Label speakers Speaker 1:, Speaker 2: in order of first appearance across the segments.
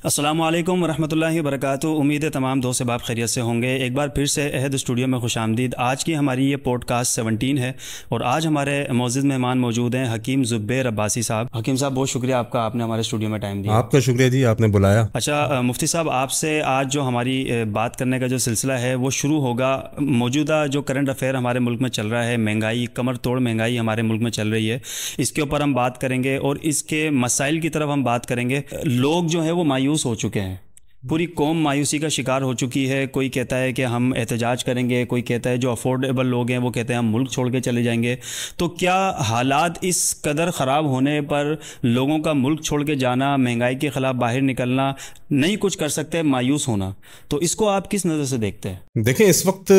Speaker 1: السلام علیکم ورحمۃ اللہ وبرکاتہ۔ امید ہے تمام دوست احباب خیریت سے ہوں گے۔ ایک بار پھر سے عہد اسٹوڈیو میں خوش آمدید۔ آج کی ہماری یہ پوڈ کاسٹ 17 ہے اور آج ہمارے معزز مہمان موجود ہیں حکیم زبیر عباسی صاحب۔ حکیم صاحب بہت شکریہ آپ کا، آپ نے ہمارے اسٹوڈیو میں ٹائم دیا۔
Speaker 2: آپ کا شکریہ جی، آپ نے بلایا۔
Speaker 1: اچھا مفتی صاحب، آپ سے آج جو ہماری بات کرنے کا جو سلسلہ ہے وہ شروع ہوگا موجودہ جو کرنٹ افیئر ہمارے ملک میں چل رہا ہے، مہنگائی، کمر توڑ مہنگائی ہمارے ملک میں چل رہی ہے، اس کے اوپر ہم بات کریں گے اور اس کے مسائل کی طرف ہم بات کریں گے۔ لوگ جو ہیں وہ مایوس ہو چکے ہیں، پوری قوم مایوسی کا شکار ہو چکی ہے۔ کوئی کہتا ہے کہ ہم احتجاج کریں گے، کوئی کہتا ہے جو افورڈیبل لوگ ہیں وہ کہتے ہیں ہم ملک چھوڑ کے چلے جائیں گے۔ تو کیا حالات اس قدر خراب ہونے پر لوگوں کا ملک چھوڑ کے جانا، مہنگائی کے خلاف باہر نکلنا، نہیں کچھ کر سکتے، مایوس ہونا، تو اس کو آپ کس نظر سے دیکھتے ہیں؟
Speaker 2: دیکھیں، اس وقت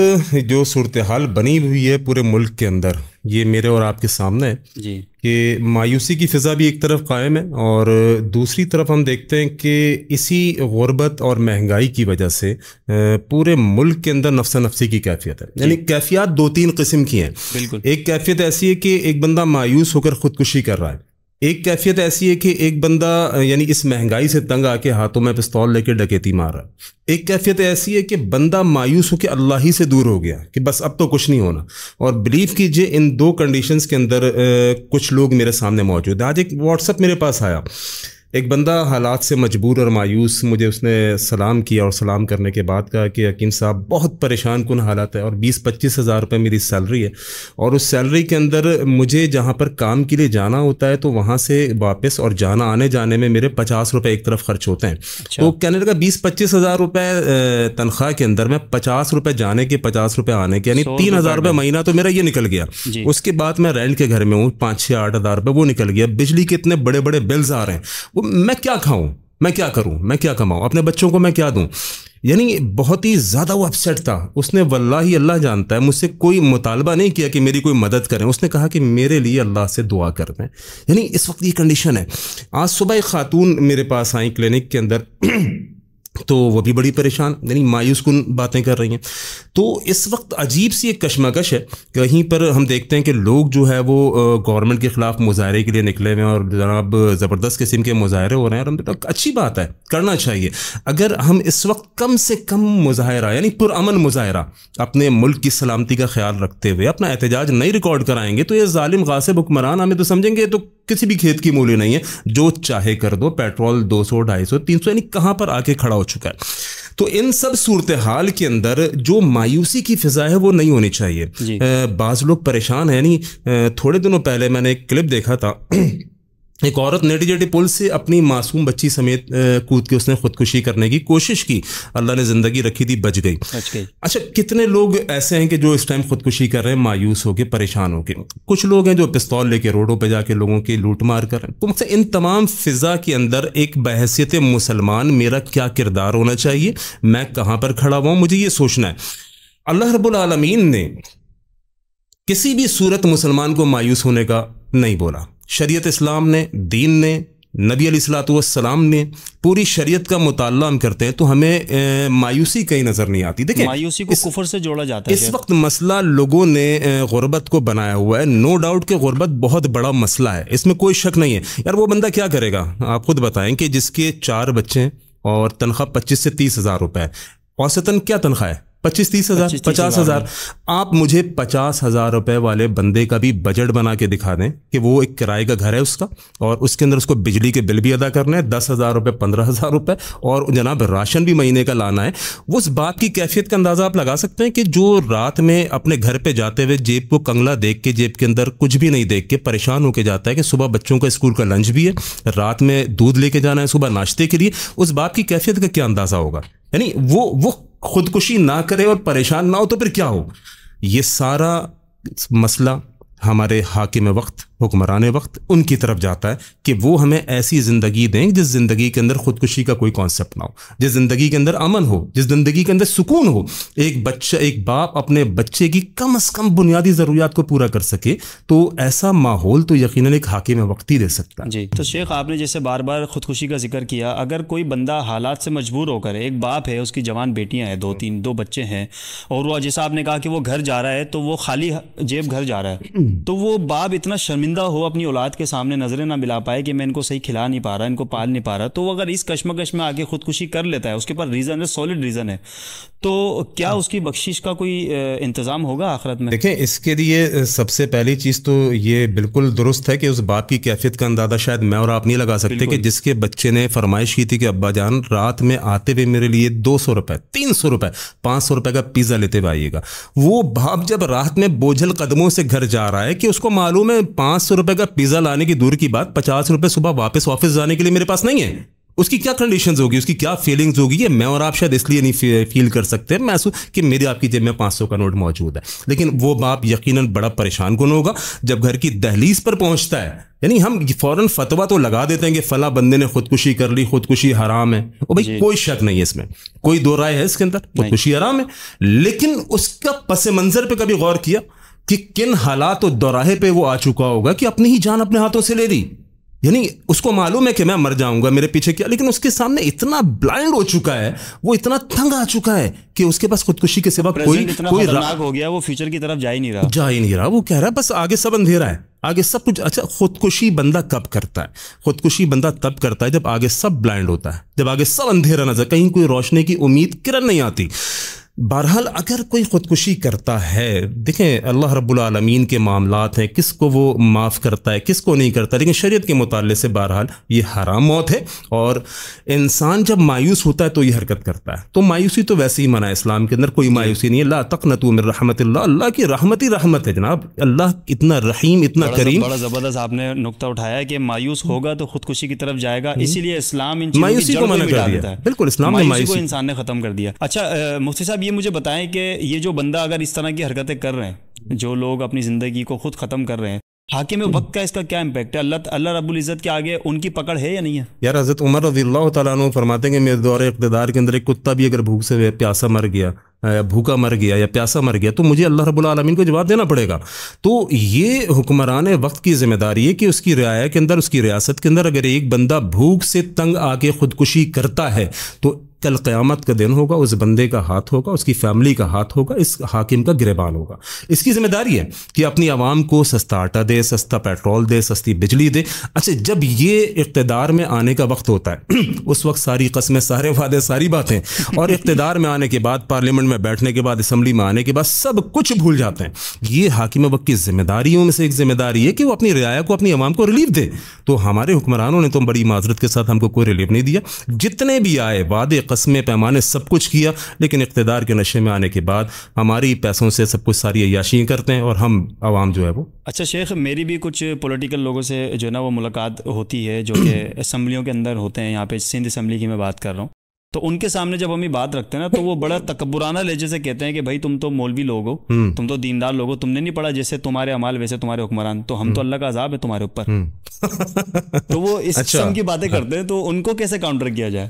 Speaker 2: جو صورتحال بنی ہوئی ہے پورے ملک کے اندر، یہ میرے اور آپ کے سامنے ہے
Speaker 1: جی
Speaker 2: کہ مایوسی کی فضا بھی ایک طرف قائم ہے اور دوسری طرف ہم دیکھتے ہیں کہ اسی غربت اور مہنگائی کی وجہ سے پورے ملک کے اندر نفسا نفسی کی کیفیت ہے۔ یعنی کیفیات دو تین قسم کی ہیں۔
Speaker 1: بالکل۔
Speaker 2: ایک کیفیت ایسی ہے کہ ایک بندہ مایوس ہو کر خودکشی کر رہا ہے، ایک کیفیت ایسی ہے کہ ایک بندہ یعنی اس مہنگائی سے تنگ آ کے ہاتھوں میں پستول لے کے ڈکیتی مار رہا ہے، ایک کیفیت ایسی ہے کہ بندہ مایوس ہو کے اللہ ہی سے دور ہو گیا کہ بس اب تو کچھ نہیں ہونا۔ اور بلیو کیجئے ان دو کنڈیشنز کے اندر کچھ لوگ میرے سامنے موجود ہیں۔ آج ایک واٹس ایپ میرے پاس آیا، ایک بندہ حالات سے مجبور اور مایوس، مجھے اس نے سلام کیا اور سلام کرنے کے بعد کہا کہ حکیم صاحب بہت پریشان کن حالت ہے اور 20-25 ہزار روپے میری سیلری ہے، اور اس سیلری کے اندر مجھے جہاں پر کام کے لیے جانا ہوتا ہے تو وہاں سے واپس اور جانا آنے جانے میں میرے 50 روپے ایک طرف خرچ ہوتے ہیں۔ تو کہنے لگا 20-25 ہزار روپے تنخواہ کے اندر میں 50 روپے جانے کے، 50 روپے آنے کے، یعنی 3,000 روپے مہینہ تو میرا یہ نکل گیا۔ اس کے بعد میں رینٹ کے گھر میں ہوں، 5-6-8 ہزار روپے وہ نکل گیا۔ بجلی کے اتنے بڑے بڑے بلز آ رہے ہیں، میں کیا کھاؤں، میں کیا کروں، میں کیا کماؤں، اپنے بچوں کو میں کیا دوں۔ یعنی بہت ہی زیادہ وہ اپسیٹ تھا۔ اس نے واللہ اللہ جانتا ہے مجھ سے کوئی مطالبہ نہیں کیا کہ میری کوئی مدد کریں، اس نے کہا کہ میرے لیے اللہ سے دعا کر دیں۔ یعنی اس وقت یہ کنڈیشن ہے۔ آج صبح ایک خاتون میرے پاس آئیں کلینک کے اندر، تو وہ بھی بڑی پریشان، یعنی مایوس کن باتیں کر رہی ہیں۔ تو اس وقت عجیب سی ایک کشمکش ہے۔ کہیں پر ہم دیکھتے ہیں کہ لوگ جو ہے وہ گورنمنٹ کے خلاف مظاہرے کے لیے نکلے ہوئے ہیں اور جناب زبردست قسم کے مظاہرے ہو رہے ہیں، اور ہم دیکھتے ہیں اچھی بات ہے، کرنا چاہیے۔ اگر ہم اس وقت کم سے کم مظاہرہ یعنی پرامن مظاہرہ اپنے ملک کی سلامتی کا خیال رکھتے ہوئے اپنا احتجاج نہیں ریکارڈ کرائیں گے تو یہ ظالم غاصب حکمران ہمیں تو سمجھیں گے تو کسی بھی کھیت کی مولی نہیں ہے، جو چاہے کر دو، پیٹرول 200 250 300 یعنی کہاں پر آ کے کھڑا ہو چکا ہے۔ تو ان سب صورتحال کے اندر جو مایوسی کی فضا ہے وہ نہیں ہونی چاہیے۔ بعض لوگ پریشان ہیں، یعنی تھوڑے دنوں پہلے میں نے ایک کلپ دیکھا تھا، ایک عورت نیٹی جیٹی پل سے اپنی معصوم بچی سمیت کود کے اس نے خودکشی کرنے کی کوشش کی، اللہ نے زندگی رکھی تھی، بچ گئی۔ اچھا، کتنے لوگ ایسے ہیں کہ جو اس ٹائم خودکشی کر رہے ہیں مایوس ہو کے، پریشان ہو کے؟ کچھ لوگ ہیں جو پستول لے کے روڈوں پہ جا کے لوگوں کی لوٹ مار کر رہے ہیں۔ تو مطلب ان تمام فضا کے اندر ایک بحیثیت مسلمان میرا کیا کردار ہونا چاہیے، میں کہاں پر کھڑا ہوا ہوں، مجھے یہ سوچنا ہے۔ اللہ رب العالمین نے کسی بھی صورت مسلمان کو مایوس ہونے کا نہیں بولا۔ شریعت اسلام نے، دین نے، نبی علیہ الصلوۃ والسلام نے، پوری شریعت کا مطالعہ ہم کرتے ہیں تو ہمیں مایوسی کہیں نظر نہیں آتی۔ دیکھیں،
Speaker 1: مایوسی کو کفر سے جوڑا جاتا ہے۔
Speaker 2: اس وقت مسئلہ لوگوں نے غربت کو بنایا ہوا ہے، نو ڈاؤٹ کہ غربت بہت بڑا مسئلہ ہے، اس میں کوئی شک نہیں ہے۔ یار وہ بندہ کیا کرے گا، آپ خود بتائیں کہ جس کے 4 بچے ہیں اور تنخواہ 25 سے 30 ہزار روپے ہے، اوسطاً کیا تنخواہ ہے؟ 25-30 ہزار، 50 ہزار۔ آپ مجھے 50 ہزار روپے والے بندے کا بھی بجٹ بنا کے دکھا دیں کہ وہ ایک کرائے کا گھر ہے اس کا، اور اس کے اندر اس کو بجلی کے بل بھی ادا کرنا ہے 10,000 روپے، 15,000 روپے، اور جناب راشن بھی مہینے کا لانا ہے۔ اس بات کی کیفیت کا اندازہ آپ لگا سکتے ہیں کہ جو رات میں اپنے گھر پہ جاتے ہوئے جیب کو کنگلا دیکھ کے، جیب کے اندر کچھ بھی نہیں دیکھ کے پریشان ہو کے جاتا ہے کہ صبح بچوں کا اسکول کا لنچ بھی ہے، رات میں دودھ لے کے جانا ہے صبح ناشتے کے لیے، اس باپ کی کیفیت کا کیا اندازہ ہوگا؟ یعنی وہ خودکشی نہ کرے اور پریشان نہ ہو تو پھر کیا ہو؟ یہ سارا مسئلہ ہمارے حاکم وقت، حکمران وقت، ان کی طرف جاتا ہے کہ وہ ہمیں ایسی زندگی دیں جس زندگی کے اندر خودکشی کا کوئی کانسیپٹ نہ ہو، جس زندگی کے اندر امن ہو، جس زندگی کے اندر سکون ہو۔ ایک باپ اپنے بچے کی کم از کم بنیادی ضروریات کو پورا کر سکے تو ایسا ماحول تو یقیناً ایک حاکم وقت ہی دے سکتا ہے۔
Speaker 1: جی، تو شیخ آپ نے جیسے بار بار خودکشی کا ذکر کیا، اگر کوئی بندہ حالات سے مجبور ہو کر، ایک باپ ہے، اس کی جوان بیٹیاں ہیں، 2 بچے ہیں، اور وہ جیسا آپ نے کہا کہ وہ گھر جا رہا ہے تو وہ خالی جیب گھر جا رہا ہے، تو وہ باپ اتنا شرمندہ شرمندہ ہو اپنی اولاد کے سامنے نظریں نہ ملا پائے کہ میں ان کو صحیح کھلا نہیں پا رہا، ان کو پال نہیں پا رہا، تو وہ اگر اس کشمکش میں آگے خودکشی کر لیتا ہے، اس کے پاس ریزن ہے، سالڈ ریزن ہے، تو کیا اس کی بخشش کا کوئی انتظام ہوگا آخرت میں؟
Speaker 2: دیکھیں اس کے لیے سب سے پہلی چیز تو یہ بالکل درست ہے کہ اس باپ کی کیفیت کا اندازہ شاید میں اور آپ نہیں لگا سکتے کہ جس کے بچے نے فرمائش کی تھی کہ ابا جان رات میں آتے ہوئے میرے لیے 200 روپے 300 روپے 500 روپے کا پیزا لیتے ہوئے آئیے گا، وہ باپ جب رات میں بوجھل قدموں سے گھر جا رہا ہے کہ اس کو معلوم ہے 500 روپے کا پیزا لانے کی دور کی بات 50 روپے صبح واپس آفس جانے کے لیے میرے پاس نہیں ہے، اس کی کیا کنڈیشنز ہوگی، اس کی کیا فیلنگز ہوگی، یہ میں اور آپ شاید اس لیے نہیں فیل کر سکتے محسوس کہ میری آپ کی جیب میں 500 کا نوٹ موجود ہے، لیکن وہ باپ یقیناً بڑا پریشان کن ہوگا جب گھر کی دہلیز پر پہنچتا ہے۔ یعنی ہم فوراً فتویٰ تو لگا دیتے ہیں کہ فلاں بندے نے خودکشی کر لی، خودکشی حرام ہے، اور بھائی کوئی شک نہیں ہے اس میں، کوئی دو رائے ہے اس کے اندر، خودکشی حرام ہے، لیکن اس کا پس منظر پہ کبھی غور کیا کہ کن حالات و دوراہے پہ وہ آ چکا ہوگا کہ اپنی ہی جان اپنے ہاتھوں سے لے لی؟ یعنی اس کو معلوم ہے کہ میں مر جاؤں گا، میرے پیچھے کیا، لیکن اس کے سامنے اتنا بلائنڈ ہو چکا ہے، وہ اتنا تنگ آ چکا ہے کہ اس کے پاس خودکشی کے سوا کوئی
Speaker 1: خطرناک ہو گیا، وہ فیوچر کی طرف جا ہی نہیں رہا،
Speaker 2: وہ کہہ رہا ہے بس آگے سب اندھیرا ہے، آگے سب کچھ۔ اچھا خودکشی بندہ کب کرتا ہے؟ خودکشی بندہ تب کرتا ہے جب آگے سب بلائنڈ ہوتا ہے، جب آگے سب اندھیرا نظر، کہیں کوئی روشنی کی امید کرن نہیں آتی۔ بہرحال اگر کوئی خودکشی کرتا ہے، دیکھیں اللہ رب العالمین کے معاملات ہیں، کس کو وہ معاف کرتا ہے کس کو نہیں کرتا، لیکن شریعت کے مطالعے سے بہرحال یہ حرام موت ہے، اور انسان جب مایوس ہوتا ہے تو یہ حرکت کرتا ہے، تو مایوسی تو ویسے ہی منع ہے، اسلام کے اندر کوئی مایوسی نہیں ہے، لا تقنطوا من رحمت اللہ، اللہ کی رحمت ہی رحمت ہے جناب، اللہ اتنا رحیم اتنا کریم۔
Speaker 1: بڑا زبردست آپ نے نقطہ اٹھایا کہ مایوس ہوگا تو خودکشی کی طرف جائے گا، اسی لیے اسلام ان
Speaker 2: مایوسی کو منع کر دیا، بالکل اسلام نے
Speaker 1: مایوسی کو انسان نے ختم کر دیا۔ اچھا مفتی صاحب یہ مجھے بتائیں کہ یہ جو بندہ اگر اس طرح کی حرکتیں کر رہے ہیں، جو لوگ اپنی زندگی کو خود ختم کر رہے ہیں، حاکم وقت کا اس کا کیا امپیکٹ ہے؟ اللہ رب العزت کے آگے ان کی پکڑ ہے یا نہیں ہے؟
Speaker 2: یار حضرت عمر رضی اللہ تعالیٰ عنہ فرماتے ہیں کہ میرے دور اقتدار کے اندر ایک کتا بھی اگر بھوک سے پیاسا مر گیا، بھوکا مر گیا یا پیاسا مر گیا، تو مجھے اللہ رب العالمین کو جواب دینا پڑے گا۔ تو یہ حکمران وقت کی ذمہ داری ہے کہ اس کی رعایا کے اندر، اس کی ریاست کے اندر اگر ایک بندہ بھوک سے تنگ آ کے خودکشی کرتا ہے تو کل قیامت کا دن ہوگا، اس بندے کا ہاتھ ہوگا، اس کی فیملی کا ہاتھ ہوگا، اس حاکم کا گریبان ہوگا۔ اس کی ذمہ داری ہے کہ اپنی عوام کو سستا آٹا دے، سستا پیٹرول دے، سستی بجلی دے۔ اچھا جب یہ اقتدار میں آنے کا وقت ہوتا ہے اس وقت ساری قسمیں، سارے وعدے، ساری باتیں، اور اقتدار میں آنے کے بعد، پارلیمنٹ میں بیٹھنے کے بعد، اسمبلی میں آنے کے بعد سب کچھ بھول جاتے ہیں۔ یہ حاکم وقت کی ذمہ داریوں میں سے ایک ذمہ داری ہے کہ وہ اپنی رعایا کو، اپنی عوام کو ریلیف دے۔ تو ہمارے حکمرانوں نے تو بڑی معذرت کے ساتھ ہم کو کوئی ریلیف نہیں دیا، جتنے بھی آئے وعدے، قسمیں، پیمانے، سب کچھ کیا، لیکن اقتدار کے نشے میں آنے کے بعد ہماری پیسوں سے سب کچھ ساری عیاشیاں کرتے ہیں، اور ہم عوام جو ہے وہ۔
Speaker 1: اچھا شیخ، میری بھی کچھ پولیٹیکل لوگوں سے جو ہے نا وہ ملاقات ہوتی ہے، جو کہ اسمبلیوں کے اندر ہوتے ہیں، یہاں پہ سندھ اسمبلی کی میں بات کر رہا ہوں، تو ان کے سامنے جب ہم یہ بات رکھتے ہیں نا تو وہ بڑا تکبرانہ لہجے سے کہتے ہیں کہ بھائی تم تو مولوی لوگ ہو، تم تو دیندار لوگ ہو، تم نے نہیں پڑھا جیسے تمہارے اعمال ویسے تمہارے حکمران، تو ہم تو اللہ کا عذاب ہے تمہارے اوپر۔ تو وہ اس قسم کی باتیں کرتے ہیں، تو ان کو کیسے کاؤنٹر کیا جائے؟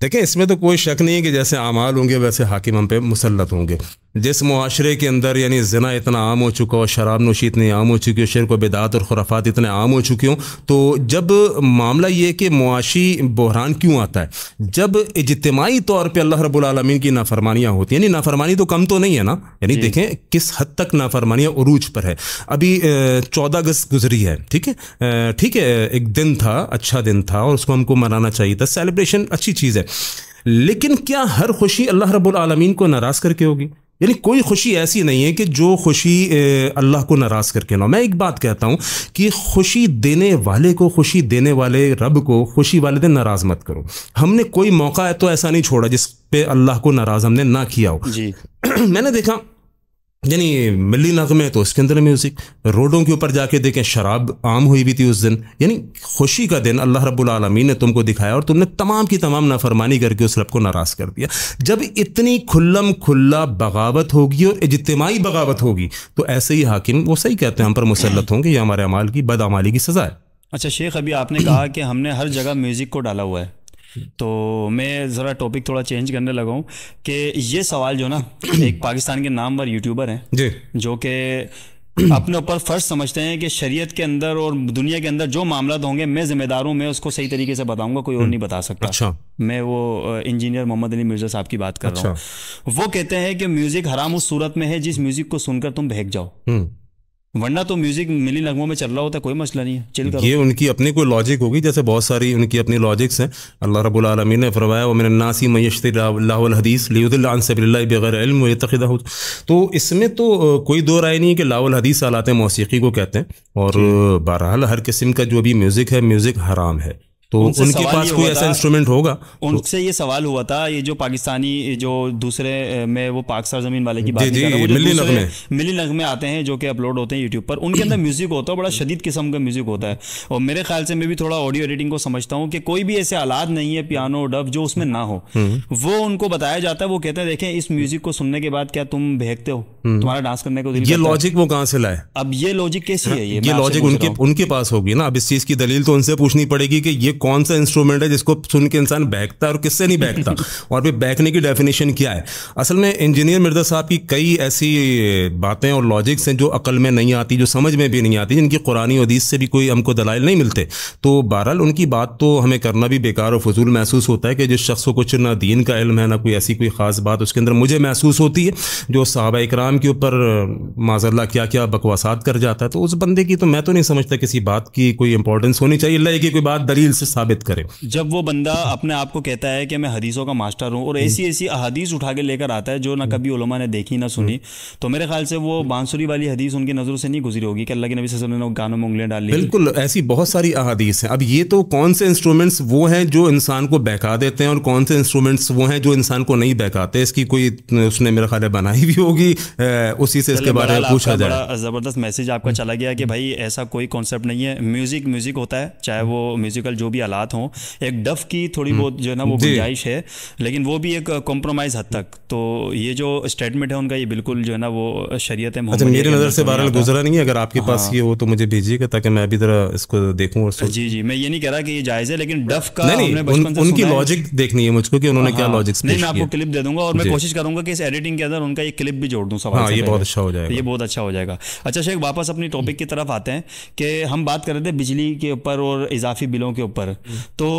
Speaker 2: دیکھیں اس میں تو کوئی شک نہیں ہے کہ جیسے اعمال ہوں گے ویسے حاکم ہم پہ مسلط ہوں گے۔ جس معاشرے کے اندر یعنی زنا اتنا عام ہو چکا ہو، شراب نوشی اتنی عام ہو چکی ہو، شرک و بدعات اور خرافات اتنے عام ہو چکی ہوں، تو جب معاملہ یہ کہ معاشی بحران کیوں آتا ہے؟ جب اجتماعی طور پہ اللہ رب العالمین کی نافرمانیاں ہوتی ہیں، یعنی نافرمانی تو کم تو نہیں ہے نا، یعنی دیکھیں کس حد تک نافرمانیاں عروج پر ہے۔ ابھی 14 اگست گزری ہے، ٹھیک ہے، ایک دن تھا، اچھا دن تھا، اور اس کو ہم کو منانا چاہیے تھا، سیلیبریشن اچھی چیز ہے، لیکن کیا ہر خوشی اللہ رب العالمین کو ناراض کر کے ہوگی؟ یعنی کوئی خوشی ایسی نہیں ہے کہ جو خوشی اللہ کو ناراض کر کے نہ ہو۔ میں ایک بات کہتا ہوں کہ خوشی دینے والے کو، خوشی دینے والے رب کو خوشی والے دن ناراض مت کرو۔ ہم نے کوئی موقع تو ایسا نہیں چھوڑا جس پہ اللہ کو ناراض ہم نے نہ کیا ہو۔ میں نے دیکھا یعنی ملی نغمے تو اس کے اندر میوزک، روڈوں کے اوپر جا کے دیکھیں شراب عام ہوئی بھی تھی اس دن۔ یعنی خوشی کا دن اللہ رب العالمین نے تم کو دکھایا اور تم نے تمام کی تمام نافرمانی کر کے اس رب کو ناراض کر دیا۔ جب اتنی کھلم کھلا بغاوت ہوگی اور اجتماعی بغاوت ہوگی تو ایسے ہی حاکم وہ صحیح کہتے ہیں ہم پر مسلط ہوں گے، یہ ہمارے اعمال کی بدعمالی کی سزا ہے۔
Speaker 1: اچھا شیخ، ابھی آپ نے کہا کہ ہم نے ہر جگہ میوزک کو ڈالا ہوا ہے، تو میں ذرا ٹاپک تھوڑا چینج کرنے لگا ہوں کہ یہ سوال جو نا ایک پاکستان کے نامور یوٹیوبر ہیں
Speaker 2: جی،
Speaker 1: جو کہ اپنے اوپر فرض سمجھتے ہیں کہ شریعت کے اندر اور دنیا کے اندر جو معاملات ہوں گے میں ذمہ دار ہوں، میں اس کو صحیح طریقے سے بتاؤں گا، کوئی اور نہیں بتا سکتا۔
Speaker 2: اچھا،
Speaker 1: میں وہ انجینئر محمد علی مرزا صاحب کی بات کر رہا ہوں۔ وہ کہتے ہیں کہ میوزک حرام اس صورت میں ہے جس میوزک کو سن کر تم بہک جاؤ، ورنہ تو میوزک ملی نغموں میں چل رہا ہوتا ہے، کوئی مسئلہ نہیں ہے، چل کرو.
Speaker 2: یہ ان کی اپنی کوئی لاجک ہوگی، جیسے بہت ساری ان کی اپنی لاجکس ہیں. اللہ رب العالمین نے فرمایا وَمِنَ النَّاسِ مَن يَشْتَرِي اللَّهُ الْحَدِيثَ لِيُضِلَّ عَن سَبِيلِ اللَّهِ بِغَيْرِ عِلْمٍ وَيَتَّخِذَهُ. تو اس میں تو کوئی دو رائے نہیں ہے کہ لاؤ الحدیث آلات موسیقی کو کہتے ہیں، اور بہرحال ہر قسم کا جو بھی میوزک ہے، میوزک حرام ہے. تو ان کے پاس کوئی ایسا انسٹرومنٹ ہوگا.
Speaker 1: ان سے یہ سوال ہوا تھا، یہ جو پاکستانی جو دوسرے میں وہ پاک سرزمین والے کی بات نہیں کر رہا، وہ جو ملی نغمے آتے ہیں جو کہ اپلوڈ ہوتے ہیں یوٹیوب پر، ان کے اندر میوزک ہوتا ہے، بڑا شدید قسم کا میوزک ہوتا ہے. اور میرے خیال سے میں بھی تھوڑا آڈیو ایڈیٹنگ کو سمجھتا ہوں کہ کوئی بھی ایسے آلات نہیں ہے پیانو ڈب جو اس میں نہ ہو. وہ ان کو بتایا جاتا ہے، وہ کہتے ہیں دیکھیں اس میوزک کو سننے کے بعد کیا تم بہکتے ہو، تمہارا ڈانس کرنے کو دل کرتا ہے.
Speaker 2: یہ لاجک وہ کہاں سے لائے؟
Speaker 1: اب یہ لاجک کیسی ہے؟
Speaker 2: یہ لاجک ان کے پاس ہوگی نا. اب اس چیز کی دلیل تو ان سے پوچھنی پڑے گی کہ یہ کون سا انسٹرومنٹ ہے جس کو سن کے انسان بہکتا ہے اور کس سے نہیں بہکتا، اور پھر بہکنے کی ڈیفینیشن کیا ہے. اصل میں انجینئر مرزا صاحب کی کئی ایسی باتیں اور لاجکس ہیں جو عقل میں نہیں آتی، جو سمجھ میں بھی نہیں آتی، جن کی قرآن و حدیث سے بھی کوئی ہم کو دلائل نہیں ملتے. تو بہرحال ان کی بات تو ہمیں کرنا بھی بیکار اور فضول محسوس ہوتا ہے کہ جس شخص کو کچھ نہ دین کا علم ہے نہ کوئی ایسی کوئی خاص بات اس کے اندر مجھے محسوس ہوتی ہے، جو صحابہ اکرام کے اوپر معاذ اللہ کیا کیا بکواسات کر جاتا ہے، تو اس بندے کی تو میں تو نہیں سمجھتا کسی بات کی کوئی امپورٹنس ہونی چاہیے، اللہ کی کوئی بات دلیل سے ثابت کرے.
Speaker 1: جب وہ بندہ اپنے آپ کو کہتا ہے کہ میں حدیثوں کا ماسٹر ہوں اور ایسی احادیث اٹھا کے لے کر آتا ہے جو نہ کبھی علماء نے دیکھی نہ سنی، تو میرے خیال سے وہ بانسری والی حدیث ان کی نظروں سے نہیں گزری ہوگی کہ اللہ کے نبی صلی اللہ علیہ وسلم نے گانوں میں انگلیاں ڈال لی.
Speaker 2: بالکل ایسی بہت ساری احادیث ہیں. اب یہ تو کون سے انسٹرومنٹس وہ ہیں جو انسان کو بہکا دیتے ہیں اور کون سے انسٹرومنٹس وہ ہیں جو انسان کو نہیں بہکاتے، اس کی کوئی اس نے میرا خیال ہے بنائی بھی ہوگی، اسی سے اس کے بارے میں پوچھا جائے.
Speaker 1: بڑا زبردست میسج آپ کا چلا گیا کہ بھائی ایسا کوئی کانسیپٹ نہیں ہے، میوزک ہوتا ہے، چاہے وہ میوزیکل جو بھی آلات ہوں. ایک ڈف کی تھوڑی بہت جو ہے نا وہ گنجائش ہے، لیکن وہ بھی ایک کمپرومائز حد تک. تو یہ جو اسٹیٹمنٹ ہے ان کا یہ بالکل جو ہے نا وہ شریعت محمدیہ
Speaker 2: میری نظر سے بہرحال گزرا نہیں ہے. اگر آپ کے پاس یہ ہو تو مجھے بھیجیے گا تاکہ میں بھی ذرا اس کو دیکھوں.
Speaker 1: جی میں یہ نہیں کہہ رہا کہ یہ جائز ہے، لیکن ڈف کا
Speaker 2: ان کی لاجک دیکھنی ہے مجھ کو کہ انہوں نے کیا لاجکس.
Speaker 1: نہیں میں آپ کو کلپ دے دوں گا اور میں کوشش کروں گا کہ اس ایڈیٹنگ کے اندر ان کا یہ کلپ بھی جوڑ دوں سوال.
Speaker 2: یہ بہت اچھا ہو جائے گا،
Speaker 1: یہ بہت اچھا ہو جائے گا. اچھا شیخ، واپس اپنی ٹاپک کی طرف آتے ہیں کہ ہم بات کر رہے تھے بجلی کے اوپر اور اضافی بلوں کے اوپر. تو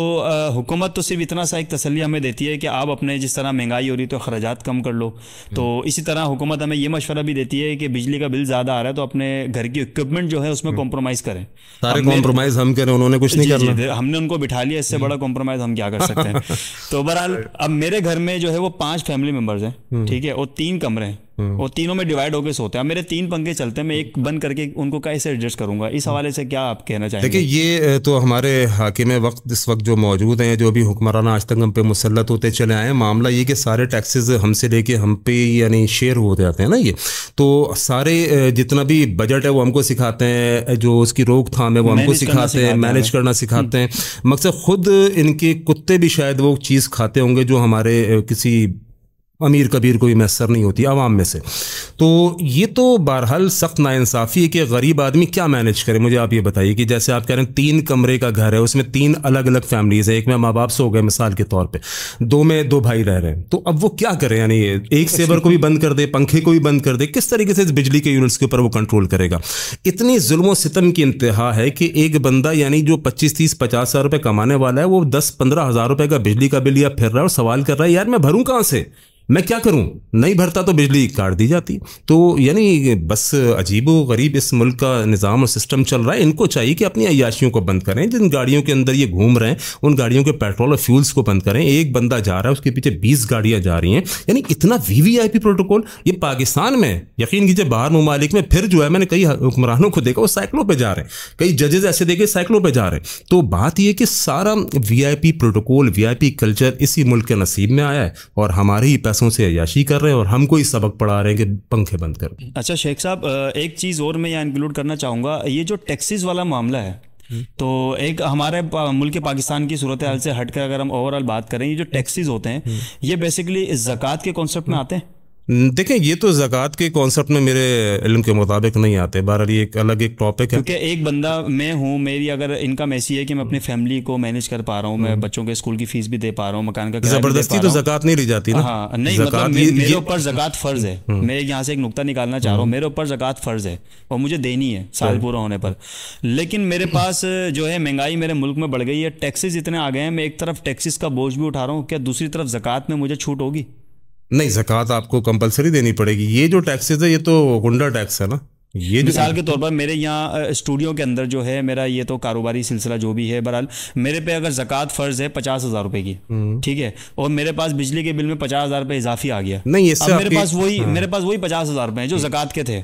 Speaker 1: حکومت تو صرف اتنا سا ایک تسلی ہمیں دیتی ہے کہ آپ اپنے جس طرح مہنگائی ہو رہی تو اخراجات کم کر لو. تو اسی طرح حکومت ہمیں یہ مشورہ بھی دیتی ہے کہ بجلی کا بل زیادہ آ رہا ہے تو اپنے گھر کی اکوپمنٹ جو ہے اس میں کمپرومائز کریں.
Speaker 2: سارے کمپرومائز ہم کریں، انہوں نے کچھ نہیں کرنا،
Speaker 1: ہم نے ان کو بٹھا لیا، اس سے بڑا کمپرومائز ہم کیا کر سکتے ہیں. تو بہرحال اب میرے گھر میں جو ہے وہ 5 فیملی ممبرز ہیں، ٹھیک ہے، اور 3 کمرے ہیں اور تینوں میں ڈیوائڈ ہو کے سوتے ہیں. میرے 3 پنکھے چلتے ہیں، میں ایک بند کر کے ان کو کیسے ایڈجسٹ کروں گا؟ اس حوالے سے کیا آپ کہنا چاہیں گے؟
Speaker 2: دیکھیں یہ تو ہمارے حاکم وقت اس وقت جو موجود ہیں، جو بھی حکمران آج تک ہم پہ مسلط ہوتے چلے آئے ہیں، معاملہ یہ کہ سارے ٹیکسز ہم سے لے کے ہم پہ یعنی شیئر ہوتے آتے ہیں نا. یہ تو سارے جتنا بھی بجٹ ہے وہ ہم کو سکھاتے ہیں، جو اس کی روک تھام ہے وہ ہم کو سکھاتے ہیں، مینیج کرنا سکھاتے ہیں. مقصد خود ان کے کتے بھی شاید وہ چیز کھاتے ہوں گے جو ہمارے کسی امیر کبیر کو بھی میسر نہیں ہوتی عوام میں سے. تو یہ تو بہرحال سخت ناانصافی ہے کہ غریب آدمی کیا مینیج کرے. مجھے آپ یہ بتائیے کہ جیسے آپ کہہ رہے ہیں 3 کمرے کا گھر ہے، اس میں 3 الگ الگ فیملیز ہیں، ایک میں ماں باپ سو گئے مثال کے طور پہ، 2 میں 2 بھائی رہ رہے ہیں، تو اب وہ کیا کرے؟ یعنی ایک سیور کو بھی بند کر دے، پنکھے کو بھی بند کر دے، کس طریقے سے اس بجلی کے یونٹس کے اوپر وہ کنٹرول کرے گا؟ اتنی ظلم و ستم کی انتہا ہے کہ ایک بندہ یعنی جو 25 30 50 ہزار روپے کمانے والا ہے، وہ 10 15 ہزار روپے کا بجلی کا بل یا پھر رہا ہے اور سوال کر رہا ہے یار میں بھروں کہاں سے، میں کیا کروں؟ نہیں بھرتا تو بجلی کاٹ دی جاتی. تو یعنی بس عجیب و غریب اس ملک کا نظام اور سسٹم چل رہا ہے. ان کو چاہیے کہ اپنی عیاشیوں کو بند کریں، جن گاڑیوں کے اندر یہ گھوم رہے ہیں ان گاڑیوں کے پیٹرول اور فیولز کو بند کریں. ایک بندہ جا رہا ہے، اس کے پیچھے 20 گاڑیاں جا رہی ہیں، یعنی اتنا VVIP پروٹوکول. یہ پاکستان میں یقین کیجیے، باہر ممالک میں پھر جو ہے میں نے کئی حکمرانوں کو دیکھا وہ سائیکلوں پہ جا رہے ہیں، کئی ججز ایسے دیکھے سائیکلوں پہ جا رہے ہیں. تو بات یہ کہ سارا VIP پروٹوکول VIP کلچر اسی ملک کے نصیب میں آیا ہے اور ہمارے ہی پیسوں سے عیاشی کر رہے ہیں اور ہم کو ہی سبق پڑھا رہے ہیں کہ پنکھے بند کر.
Speaker 1: اچھا شیخ صاحب، ایک چیز اور میں یہاں انکلوڈ کرنا چاہوں گا، یہ جو ٹیکسز والا معاملہ ہے، تو ایک ہمارے ملک پاکستان کی صورتحال سے ہٹ کر اگر ہم اوور آل بات کریں، یہ جو ٹیکسز ہوتے ہیں یہ بیسیکلی زکوٰۃ کے کانسیپٹ میں آتے ہیں.
Speaker 2: دیکھیں یہ تو زکوٰۃ کے کانسیپٹ میں میرے علم کے مطابق نہیں آتے. بہرحال یہ ایک الگ ایک ٹاپک ہے،
Speaker 1: کیونکہ ایک بندہ میں ہوں، میری اگر انکم ایسی ہے کہ میں اپنی فیملی کو مینیج کر پا رہا ہوں، میں بچوں کے اسکول کی فیس بھی دے پا رہا ہوں، مکان کا کرایہ بھی دے پا رہا ہوں.
Speaker 2: زبردستی تو زکوٰۃ نہیں لی جاتی نا.
Speaker 1: ہاں نہیں، مطلب میرے اوپر زکوٰۃ فرض ہے. میں یہاں سے ایک نقطہ نکالنا چاہ رہا ہوں، میرے اوپر زکوٰۃ فرض ہے اور مجھے دینی ہے سال پورا ہونے پر. لیکن میرے پاس جو ہے مہنگائی میرے ملک میں بڑھ گئی ہے، ٹیکسز اتنے آ گئے ہیں، میں ایک طرف ٹیکسز کا بوجھ بھی اٹھا رہا ہوں، کیا دوسری طرف زکوٰۃ میں مجھے چھوٹ ہوگی؟
Speaker 2: نہیں، زکوٰۃ آپ کو کمپلسری دینی پڑے گی. یہ جو ٹیکسز ہے یہ تو گنڈا ٹیکس ہے نا. یہ
Speaker 1: مثال کے طور پر میرے یہاں اسٹوڈیو کے اندر جو ہے میرا یہ تو کاروباری سلسلہ جو بھی ہے، بہرحال میرے پہ اگر زکوٰۃ فرض ہے 50,000 روپے کی، ٹھیک ہے، اور میرے پاس بجلی کے بل میں 50,000 روپے اضافی آ گیا،
Speaker 2: نہیں
Speaker 1: اب میرے پاس وہی 50,000 روپے ہیں جو زکوٰۃ کے تھے،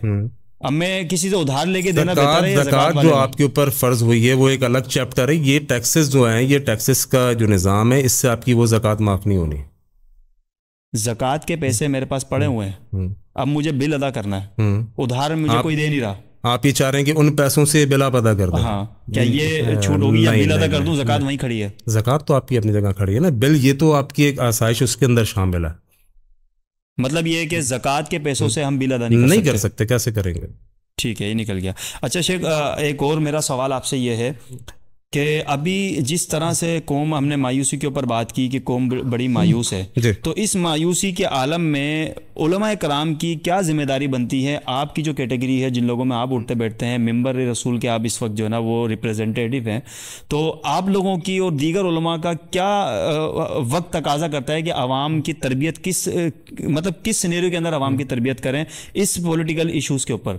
Speaker 1: اب میں کسی سے ادھار لے کے دینا بہتر ہے؟
Speaker 2: زکوٰۃ جو آپ کے اوپر فرض ہوئی ہے وہ ایک الگ چیپٹر ہے. یہ ٹیکسز جو ہیں، یہ ٹیکسز کا جو نظام ہے، اس سے آپ کی وہ زکوٰۃ معاف نہیں ہونی.
Speaker 1: زکوٰۃ کے پیسے میرے پاس پڑے ہوئے ہیں، اب مجھے بل ادا کرنا ہے، ادھار مجھے کوئی دے نہیں رہا.
Speaker 2: آپ یہ چاہ رہے ہیں کہ ان پیسوں سے بل آپ ادا کر دیں؟
Speaker 1: ہاں، کیا یہ چھوٹ ہوگی یا بل ادا کر دوں؟ زکوٰۃ وہیں کھڑی ہے.
Speaker 2: زکوٰۃ تو آپ کی اپنی جگہ کھڑی ہے نا، بل یہ تو آپ کی ایک آسائش اس کے اندر شامل ہے.
Speaker 1: مطلب یہ ہے کہ زکوٰۃ کے پیسوں سے ہم بل ادا نہیں
Speaker 2: کر سکتے. کیسے کریں گے؟
Speaker 1: ٹھیک ہے، یہ نکل گیا. اچھا شیخ، ایک اور میرا سوال آپ سے یہ ہے کہ ابھی جس طرح سے قوم، ہم نے مایوسی کے اوپر بات کی کہ قوم بڑی مایوس ہے، تو اس مایوسی کے عالم میں علماء کرام کی کیا ذمہ داری بنتی ہے؟ آپ کی جو کیٹیگری ہے، جن لوگوں میں آپ اٹھتے بیٹھتے ہیں، ممبر رسول کے آپ اس وقت جو ہے نا وہ ریپریزنٹیٹیو ہیں، تو آپ لوگوں کی اور دیگر علماء کا کیا وقت تقاضا کرتا ہے کہ عوام کی تربیت کس سینیریو کے اندر عوام کی تربیت کریں اس پولیٹیکل ایشوز کے اوپر؟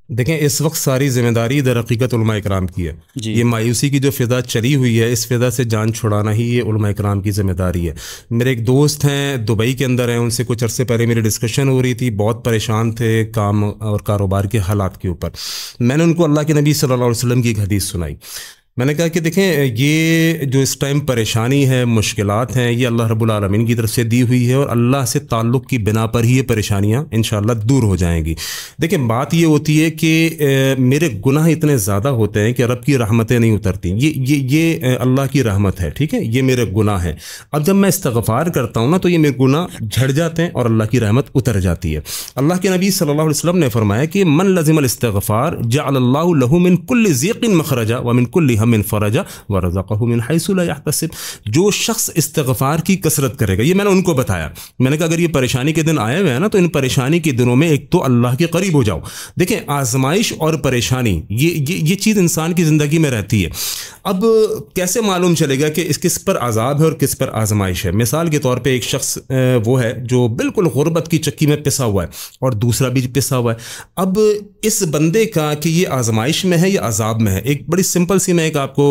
Speaker 2: دیکھیں، اس وقت ساری ذمہ داری در حقیقت علماء اکرام کی ہے. یہ مایوسی کی جو فضا چلی ہوئی ہے، اس فضا سے جان چھڑانا ہی یہ علماء اکرام کی ذمہ داری ہے. میرے ایک دوست ہیں، دبئی کے اندر ہیں، ان سے کچھ عرصے پہلے میری ڈسکشن ہو رہی تھی. بہت پریشان تھے کام اور کاروبار کے حالات کے اوپر. میں نے ان کو اللہ کے نبی صلی اللہ علیہ وسلم کی ایک حدیث سنائی. میں نے کہا کہ دیکھیں، یہ جو اس ٹائم پریشانی ہے، مشکلات ہیں، یہ اللہ رب العالمین کی طرف سے دی ہوئی ہے، اور اللہ سے تعلق کی بنا پر ہی یہ پریشانیاں انشاءاللہ دور ہو جائیں گی. دیکھیں، بات یہ ہوتی ہے کہ میرے گناہ اتنے زیادہ ہوتے ہیں کہ رب کی رحمتیں نہیں اترتی. یہ اللہ کی رحمت ہے، ٹھیک ہے، یہ میرے گناہ ہیں. اب جب میں استغفار کرتا ہوں نا، تو یہ میرے گناہ جھڑ جاتے ہیں اور اللہ کی رحمت اتر جاتی ہے. اللہ کے نبی صلی اللہ علیہ وسلم نے فرمایا کہ من لزم الاستغفار جعل اللہ له من كل ضيق مخرجا ومن كل من فرجا ورزقه من حيث لا يحتسب. جو شخص استغفار کی کثرت کرے گا، یہ میں نے ان کو بتایا. میں نے کہا اگر یہ پریشانی کے دن آئے ہوئے ہیں نا، تو ان پریشانی کے دنوں میں ایک تو اللہ کے قریب ہو جاؤ. دیکھیں، آزمائش اور پریشانی یہ چیز انسان کی زندگی میں رہتی ہے. اب کیسے معلوم چلے گا کہ کس پر عذاب ہے اور کس پر آزمائش ہے؟ مثال کے طور پہ ایک شخص وہ ہے جو بالکل غربت کی چکی میں پسا ہوا ہے، اور دوسرا بھی پسا ہوا ہے. اب اس بندے کا کہ یہ آزمائش میں ہے یا عذاب میں ہے، ایک بڑی سمپل سی میں ایک آپ کو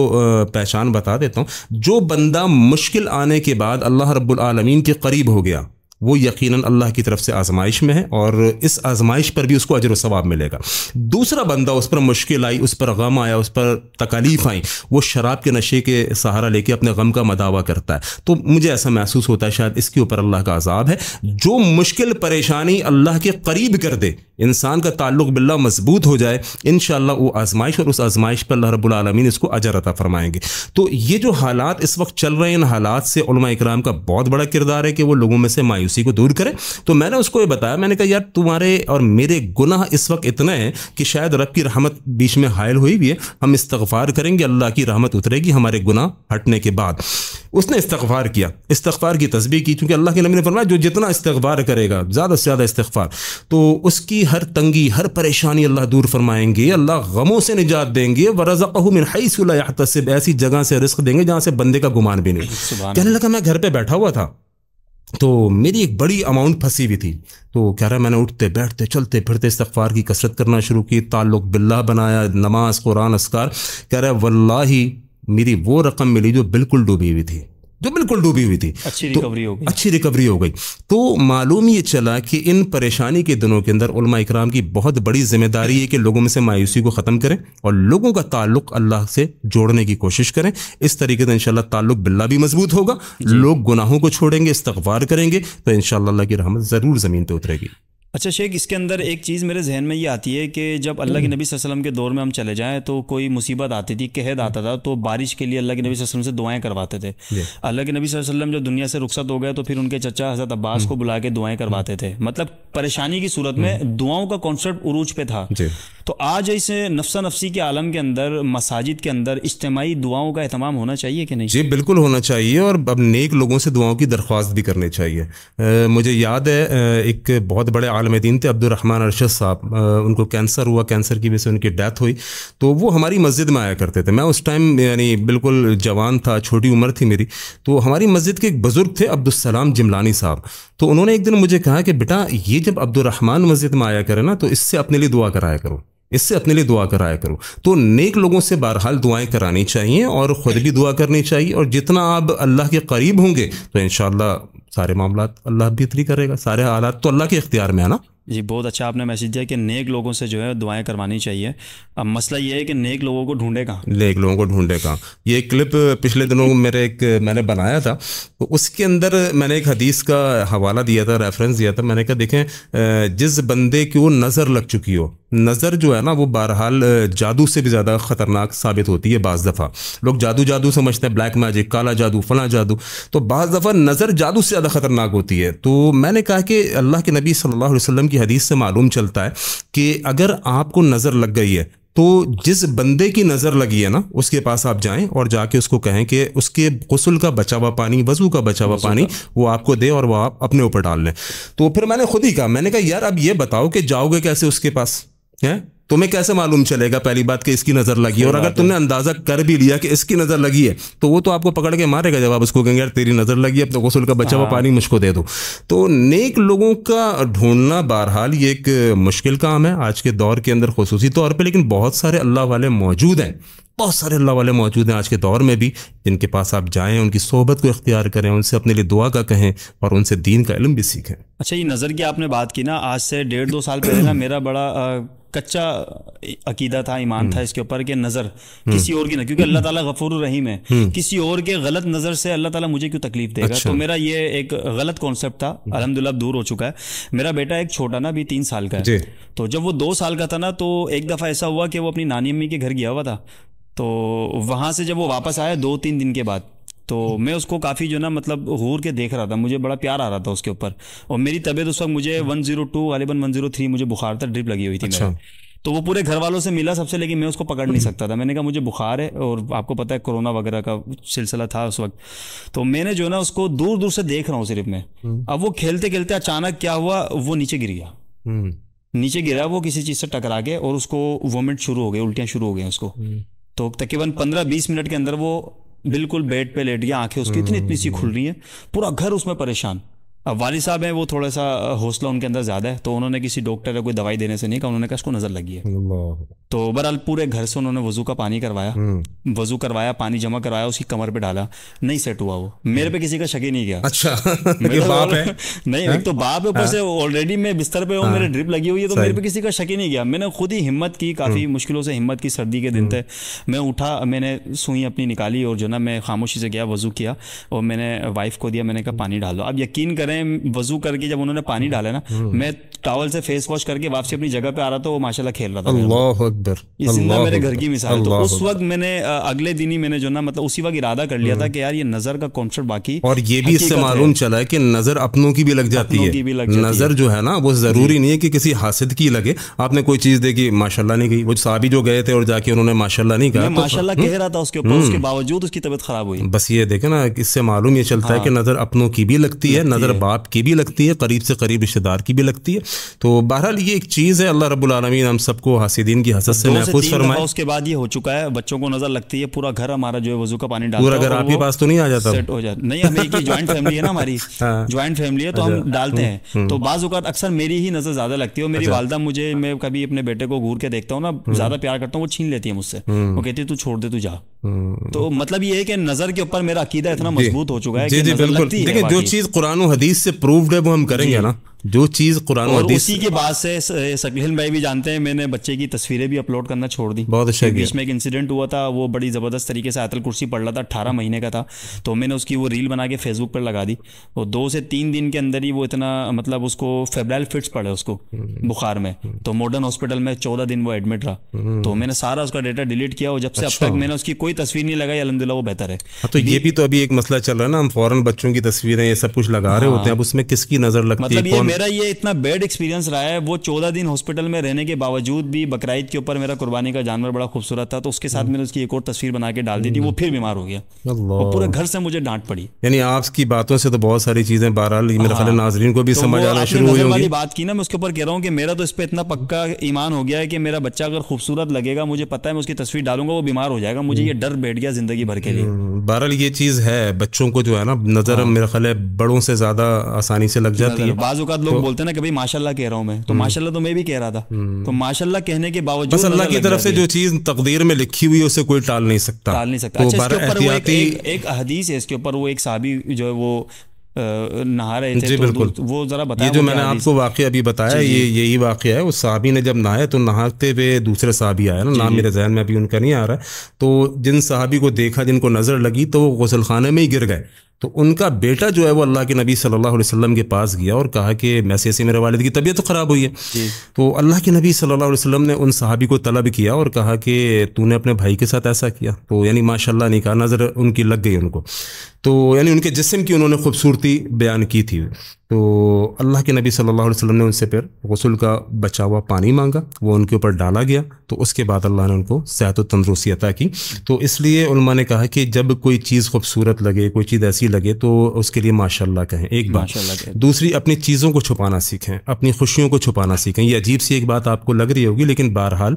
Speaker 2: پہچان بتا دیتا ہوں. جو بندہ مشکل آنے کے بعد اللہ رب العالمین کے قریب ہو گیا، وہ یقیناً اللہ کی طرف سے آزمائش میں ہے، اور اس آزمائش پر بھی اس کو اجر و ثواب ملے گا. دوسرا بندہ، اس پر مشکل آئی، اس پر غم آیا، اس پر تکالیف آئی، وہ شراب کے نشے کے سہارا لے کے اپنے غم کا مداوع کرتا ہے. تو مجھے ایسا محسوس ہوتا ہے شاید اس کے اوپر اللہ کا عذاب ہے. جو مشکل پریشانی اللہ کے قریب کر دے، انسان کا تعلق باللہ مضبوط ہو جائے، انشاءاللہ وہ آزمائش، اور اس آزمائش پر اللہ رب العالمین اس کو اجر عطا فرمائیں گے. تو یہ جو حالات اس وقت چل رہے ہیں، ان حالات سے علماء اکرام کا بہت بڑا کردار ہے کہ وہ لوگوں میں سے مایوسی کو دور کرے. تو میں نے اس کو یہ بتایا، میں نے کہا یار تمہارے اور میرے گناہ اس وقت اتنے ہیں کہ شاید رب کی رحمت بیچ میں حائل ہوئی بھی ہے. ہم استغفار کریں گے، اللہ کی رحمت اترے گی ہمارے گناہ ہٹنے کے بعد. اس نے استغفار کیا، استغفار کی تسبیح کی، کیونکہ اللہ کے نبی نے فرمایا جو جتنا استغفار کرے گا، زیادہ سے زیادہ استغفار، تو اس کی ہر تنگی، ہر پریشانی اللہ دور فرمائیں گے، اللہ غموں سے نجات دیں گے. وَرَزَقَهُ مِنْ حَيْثُ لَا يَحْتَسِبْ، ایسی جگہ سے رزق دیں گے جہاں سے بندے کا گمان بھی نہیں. کہنے لگا میں گھر پہ بیٹھا ہوا تھا، تو میری ایک بڑی اماؤنٹ پھنسی ہوئی تھی. تو کہہ رہا میں نے اٹھتے بیٹھتے چلتے پھرتے استغفار کی کثرت کرنا شروع کی، تعلق باللہ بنایا، نماز، قرآن، اذکار. کہہ رہا واللہ میری وہ رقم ملی جو بالکل ڈوبی ہوئی تھی، اچھی ریکوری ہو گئی. تو معلوم یہ چلا کہ ان پریشانی کے دنوں کے اندر علماء اکرام کی بہت بڑی ذمہ داری ہے کہ لوگوں میں سے مایوسی کو ختم کریں اور لوگوں کا تعلق اللہ سے جوڑنے کی کوشش کریں. اس طریقے سے انشاءاللہ تعلق باللہ بھی مضبوط ہوگا، لوگ گناہوں کو چھوڑیں گے، استغفار کریں گے، تو انشاءاللہ اللہ کی رحمت ضرور زمین پہ اترے گی.
Speaker 1: اچھا شیخ، اس کے اندر ایک چیز میرے ذہن میں یہ آتی ہے کہ جب اللہ کے نبی صلی اللہ علیہ وسلم کے دور میں ہم چلے جائیں تو کوئی مصیبت آتی تھی، قحط آتا تھا، تو بارش کے لیے اللہ کے نبی صلی اللہ علیہ وسلم سے دعائیں کرواتے تھے. اللہ کے نبی صلی اللہ علیہ وسلم جو دنیا سے رخصت ہو گئے تو پھر ان کے چچا حضرت عباس کو بلا کے دعائیں کرواتے تھے. مطلب پریشانی کی صورت میں دعاؤں کا کانسیپٹ عروج پہ تھا. تو آج اس نفسا نفسی کے عالم کے اندر، مساجد کے اندر اجتماعی دعاؤں کا اہتمام ہونا چاہیے کہ نہیں؟
Speaker 2: جی بالکل ہونا چاہیے، اور اب نیک لوگوں سے دعاؤں کی درخواست بھی کرنی چاہیے. مجھے یاد ہے ایک بہت بڑے عالم دین تھے عبدالرحمن ارشد صاحب، ان کو کینسر ہوا، کینسر کی وجہ سے ان کی ڈیتھ ہوئی. تو وہ ہماری مسجد میں آیا کرتے تھے. میں اس ٹائم یعنی بالکل جوان تھا، چھوٹی عمر تھی میری. تو ہماری مسجد کے ایک بزرگ تھے عبدالسلام جملانی صاحب. تو انہوں نے ایک دن مجھے کہا کہ بیٹا یہ جب عبدالرحمن مسجد میں آیا کرے نا تو اس سے اپنے لیے دعا کرایا کرو. اس سے اپنے لیے دعا کرایا کرو. تو نیک لوگوں سے بہرحال دعائیں کرانی چاہیے اور خود بھی دعا کرنی چاہیے, اور جتنا آپ اللہ کے قریب ہوں گے تو انشاءاللہ سارے معاملات اللہ بہتری کرے گا. سارے حالات تو اللہ کے اختیار میں ہے نا.
Speaker 1: جی بہت اچھا آپ نے میسج دیا کہ نیک لوگوں سے جو ہے دعائیں کروانی چاہیے. اب مسئلہ یہ ہے کہ نیک لوگوں کو ڈھونڈے کہاں,
Speaker 2: نیک لوگوں کو ڈھونڈے کہاں. یہ ایک کلپ پچھلے دنوں میں نے بنایا تھا, تو اس کے اندر میں نے ایک حدیث کا حوالہ دیا تھا, ریفرنس دیا تھا. میں نے کہا دیکھیں, جس بندے کی وہ نظر لگ چکی ہو, نظر جو ہے نا وہ بہرحال جادو سے بھی زیادہ خطرناک ثابت ہوتی ہے. بعض دفعہ لوگ جادو سمجھتے ہیں, بلیک میجک, کالا جادو, فلاں جادو, تو بعض دفعہ نظر جادو سے زیادہ خطرناک ہوتی ہے. تو میں نے کہا کہ اللہ کے نبی صلی اللہ علیہ وسلم کی حدیث سے معلوم چلتا ہے کہ اگر آپ کو نظر لگ گئی ہے تو جس بندے کی نظر لگی ہے نا اس کے پاس آپ جائیں اور جا کے اس کو کہیں کہ اس کے غسل کا بچا ہوا پانی, وضو کا بچا ہوا پانی وہ آپ کو دے اور وہ آپ اپنے اوپر ڈال لیں. تو پھر میں نے خود ہی کہا, میں نے کہا یار اب یہ بتاؤ کہ جاؤ گے کیسے اس کے پاس, ہیں تمہیں کیسے معلوم چلے گا پہلی بات کہ اس کی نظر لگی ہے, اور اگر تم نے اندازہ کر بھی لیا کہ اس کی نظر لگی ہے تو وہ تو آپ کو پکڑ کے مارے گا جب آپ اس کو کہیں گے یار تیری نظر لگی ہے, اب تو غسل کا بچا ہوا پانی مجھ کو دے دو. تو نیک لوگوں کا ڈھونڈنا بہرحال یہ ایک مشکل کام ہے آج کے دور کے اندر خصوصی طور پہ, لیکن بہت سارے اللہ والے موجود ہیں, بہت سارے اللہ والے موجود ہیں آج کے دور میں بھی, جن کے پاس آپ جائیں, ان کی صحبت کو اختیار کریں, ان سے اپنے لیے دعا کا کہیں اور ان سے دین کا علم بھی سیکھیں.
Speaker 1: اچھا یہ نظر کی آپ نے بات کی نا, آج سے 1.5-2 سال پہلے نا میرا بڑا کچا عقیدہ تھا, ایمان تھا اس کے اوپر کہ نظر کسی اور کی نہ, کیونکہ اللہ تعالیٰ غفور الرحیم ہے, کسی اور کے غلط نظر سے اللہ تعالیٰ مجھے کیوں تکلیف دے گا. تو میرا یہ ایک غلط کانسیپٹ تھا, الحمدللہ دور ہو چکا ہے. میرا بیٹا ایک چھوٹا نا, ابھی 3 سال کا ہے, تو جب وہ 2 سال کا تھا نا تو ایک دفعہ ایسا ہوا کہ وہ اپنی نانی امی کے گھر گیا ہوا تھا. تو وہاں سے جب وہ واپس آیا 2-3 دن کے بعد, تو میں اس کو کافی جو نا مطلب غور کے دیکھ رہا تھا, مجھے بڑا پیار آ رہا تھا اس کے اوپر, اور میری طبیعت اس وقت مجھے 102 غالباً 103 مجھے بخار تھا, ڈرپ لگی ہوئی تھی. تو وہ پورے گھر والوں سے ملا سب سے, لیکن میں اس کو پکڑ نہیں سکتا تھا. میں نے کہا مجھے بخار ہے, اور آپ کو پتہ ہے کرونا وغیرہ کا سلسلہ تھا اس وقت. تو میں نے جو نا اس کو دور دور سے دیکھ رہا ہوں صرف میں. اب وہ کھیلتے کھیلتے اچانک کیا ہوا, وہ نیچے گر گیا, نیچے گرا وہ کسی چیز سے ٹکرا کے, اور اس کو وومنٹ شروع ہو گئی, الٹیاں شروع ہو گئی اس کو. تو تقریباً 15-20 منٹ کے اندر وہ بالکل بیڈ پہ لیٹ گیا, آنکھیں اس کی اتنی سی کھل رہی ہیں, پورا گھر اس میں پریشان. اب والد صاحب ہیں وہ تھوڑا سا حوصلہ ان کے اندر زیادہ ہے, تو انہوں نے کسی ڈاکٹر یا کوئی دوائی دینے سے نہیں کہا, انہوں نے کہا اس کو نظر لگی ہے. تو بہرحال پورے گھر سے انہوں نے وضو کا پانی کروایا, پانی جمع کروایا, اس کی کمر پہ ڈالا, نہیں سیٹ ہوا. وہ میرے پہ کسی کا شک ہی نہیں کیا.
Speaker 2: اچھا
Speaker 1: نہیں, ایک تو باپ ہے, اوپر سے آلریڈی میں بستر پہ ہوں, میرے ڈرپ لگی ہوئی ہے, تو میرے پہ کسی کا شک ہی نہیں کیا. میں نے خود ہی ہمت کی, کافی مشکلوں سے ہمت کی, سردی کے دن تھے. میں اٹھا, میں نے سوئی اپنی نکالی, اور جو نا میں خاموشی سے گیا, وضو کیا, اور میں نے وائف کو دیا, میں نے کہا پانی ڈال دو. اب یقین کریں وضو کر کے جب انہوں نے پانی ڈالا نا, میں ٹاول سے فیس واش کر کے واپسی اپنی جگہ پہ آ رہا تھا, وہ ماشاءاللہ کھیل رہا تھا. اللہ اکبر, یہ زندہ میرے گھر کی مثال. تو اس وقت میں نے اگلے دن ہی میں نے جو نا مطلب اسی وقت ارادہ کر لیا تھا کہ یار یہ نظر کا کانسیپٹ باقی,
Speaker 2: اور یہ بھی اس سے معلوم چلا ہے کہ نظر اپنوں کی بھی لگ جاتی ہے. نظر جو ہے نا وہ ضروری نہیں ہے کہ کسی حاسد کی لگے. آپ نے کوئی چیز دیکھی ماشاءاللہ نہیں گئی, وہ صحابی جو گئے تھے اور جا کے انہوں نے ماشاءاللہ نہیں کہا,
Speaker 1: ماشاءاللہ کہہ رہا تھا اس کے اوپر, اس کے باوجود اس کی طبیعت خراب ہوئی.
Speaker 2: بس یہ دیکھیں نا, اس سے معلوم یہ چلتا ہے کہ نظر اپنوں کی بھی لگتی ہے, نظر باپ کی بھی لگتی ہے, قریب سے قریب رشتہ دار کی بھی لگتی ہے. تو بہرحال یہ ایک چیز ہے, اللہ رب العالمین ہم سب کو حاسدین کی حسد سے محفوظ فرمائے.
Speaker 1: اس کے بعد یہ ہو چکا ہے, بچوں کو نظر لگتی ہے, پورا گھر ہمارا جو ہے وضو کا پانی ڈالتا ہے.
Speaker 2: پورا گھر آپ کے پاس تو نہیں آ جاتا,
Speaker 1: سیٹ ہو جاتا نہیں, ہمیں ایک جوائنٹ فیملی ہے نا ہماری, جوائنٹ فیملی ہے, تو ہم ڈالتے ہیں. تو بعض اوقات اکثر میری ہی نظر زیادہ لگتی ہے, اور میری والدہ مجھے, میں کبھی اپنے بیٹے کو گھور کے دیکھتا ہوں نا, زیادہ پیار کرتا ہوں, وہ چھین لیتی ہے مجھ سے, وہ کہتی ہے تو چھوڑ دے, تو جا. تو مطلب یہ ہے کہ نظر کے اوپر میرا عقیدہ اتنا مضبوط ہو چکا ہے کہ نظر لگتی ہے.
Speaker 2: جو چیز قرآن و حدیث سے پروفڈ ہے وہ ہم کریں گے نا, جو چیز قرآن و حدیث.
Speaker 1: اسی کے بعد سے ثقیل بھائی بھی جانتے ہیں, میں نے بچے کی تصویریں بھی اپلوڈ کرنا چھوڑ دی.
Speaker 2: بہت اچھا.
Speaker 1: بیچ میں ایک انسیڈنٹ ہوا تھا, وہ بڑی زبردست طریقے سے آیت الکرسی پڑھ رہا تھا, 18 مہینے کا تھا, تو میں نے اس کی وہ ریل بنا کے فیس بک پر لگا دی. وہ 2 سے 3 دن کے اندر ہی وہ اتنا مطلب اس کو فیبرائل فٹس پڑے اس کو بخار میں, تو ماڈرن ہاسپٹل میں 14 دن وہ ایڈمٹ رہا. تو میں نے سارا اس کا ڈیٹا ڈیلیٹ کیا, اور جب سے اب تک میں نے اس کی کوئی تصویر نہیں لگائی, الحمدللہ وہ بہتر ہے.
Speaker 2: تو یہ بھی تو ابھی ایک مسئلہ چل رہا ہے نا, ہم فوراً بچوں کی تصویریں یہ سب کچھ لگا رہے ہوتے ہیں, اب اس میں کس کی نظر لگتی ہے.
Speaker 1: مطلب یہ میرا یہ اتنا بیڈ ایکسپیرینس رہا ہے. وہ 14 دن ہاسپٹل میں رہنے کے باوجود بھی, بقرعید کے اوپر میرا قربانی کا جانور بڑا خوبصورت تھا, تو اس کے ساتھ میں نے اس کی ایک اور تصویر بنا کے ڈال دی تھی, وہ پھر بیمار ہو گیا, وہ پورے گھر سے مجھے ڈانٹ پڑی.
Speaker 2: یعنی آپ کی باتوں سے تو بہت ساری چیزیں بہرحال میرے خیال ناظرین کو بھی سمجھ آنا شروع ہوئی ہوگی.
Speaker 1: بات کی نا, میں اس کے اوپر کہہ رہا ہوں کہ میرا تو اس پہ اتنا پکا ایمان ہو گیا ہے کہ میرا بچہ اگر خوبصورت لگے گا, مجھے پتا ہے میں اس کی تصویر ڈالوں گا, وہ بیمار ہو جائے گا, مجھے یہ ڈر بیٹھ گیا زندگی بھر کے لیے.
Speaker 2: بہرحال یہ چیز ہے, بچوں کو جو ہے نا نظر میرا خیال ہے بڑوں سے زیادہ آسانی سے لگ جاتی ہے.
Speaker 1: بعض اوقات اوقات لوگ بولتے ہیں نا کہ بھائی ماشاءاللہ کہہ رہا ہوں میں، تو ماشاءاللہ تو میں بھی کہہ رہا تھا، تو ماشاءاللہ کہنے کے باوجود
Speaker 2: بس اللہ کی طرف سے جو چیز تقدیر میں لکھی ہوئی ہے اسے کوئی ٹال نہیں سکتا.
Speaker 1: اچھا اس کے اوپر وہ ایک حدیث ہے اس کے اوپر، وہ ایک صحابی جو ہے وہ نہا رہے تھے.
Speaker 2: جی بالکل،
Speaker 1: وہ ذرا بتائیں.
Speaker 2: یہ جو میں نے آپ کو واقعہ ابھی بتایا یہی واقعہ ہے. اس صحابی نے جب نہایا تو نہاتے ہوئے دوسرے صحابی آیا نا، نام میرے ذہن میں ابھی ان کا نہیں آ رہا ہے، تو جن صحابی کو دیکھا، جن کو نظر لگی، تو وہ غسل خانے میں ہی گر گئے. تو ان کا بیٹا جو ہے وہ اللہ کے نبی صلی اللہ علیہ وسلم کے پاس گیا اور کہا کہ ایسے میرے والد کی طبیعت تو خراب ہوئی ہے. تو اللہ کے نبی صلی اللہ علیہ وسلم نے ان صحابی کو طلب کیا اور کہا کہ تو نے اپنے بھائی کے ساتھ ایسا کیا؟ تو یعنی ماشاءاللہ نہیں کہا، نظر ان کی لگ گئی ان کو. تو یعنی ان کے جسم کی انہوں نے خوبصورتی بیان کی تھی. تو اللہ کے نبی صلی اللہ علیہ وسلم نے ان سے پھر غسل کا بچا ہوا پانی مانگا، وہ ان کے اوپر ڈالا گیا، تو اس کے بعد اللہ نے ان کو صحت و تندرستی عطا کی. تو اس لیے علماء نے کہا کہ جب کوئی چیز خوبصورت لگے، کوئی چیز ایسی لگے، تو اس کے لیے ماشاءاللہ کہیں، ایک بات. دوسری، اپنی چیزوں کو چھپانا سیکھیں، اپنی خوشیوں کو چھپانا سیکھیں. یہ عجیب سی ایک بات آپ کو لگ رہی ہوگی، لیکن بہرحال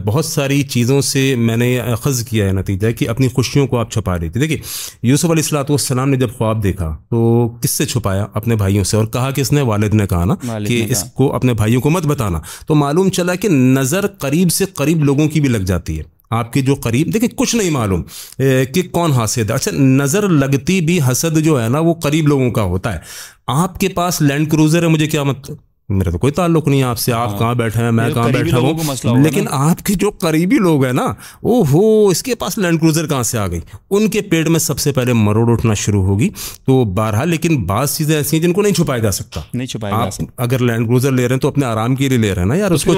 Speaker 2: بہت ساری چیزوں سے میں نے اخذ کیا ہے نتیجہ کہ اپنی خوشیوں کو آپ چھپا رہی تھی. دیکھیے یوسف علیہ السلام نے جب خواب دیکھا تو کس سے چھپایا؟ اپنے بھائیوں سے. اور کہا کہ اس نے والد نے کہا نا کہ اس کو اپنے بھائیوں کو مت بتانا. تو معلوم چلا کہ نظر قریب سے قریب لوگوں کی بھی لگ جاتی ہے. آپ کے جو قریب، دیکھیں کچھ نہیں معلوم کہ کون حاسد ہے. اچھا نظر لگتی بھی حسد جو ہے نا وہ قریب لوگوں کا ہوتا ہے. آپ کے پاس لینڈ کروزر ہے، مجھے کیا مطلب، میرا تو کوئی تعلق نہیں آپ سے، آپ کہاں بیٹھے ہیں، میں کہاں بیٹھا ہوں، لیکن آپ کے جو قریبی لوگ ہیں نا، او ہو اس کے پاس لینڈ کروزر کہاں سے آ گئی، ان کے پیٹ میں سب سے پہلے مروڑ اٹھنا شروع ہوگی. تو بہرحال لیکن بعض چیزیں ایسی ہیں جن کو نہیں چھپایا جا سکتا. آپ اگر لینڈ کروزر لے رہے ہیں تو اپنے آرام کے لیے لے رہے ہیں نا یار، اس کو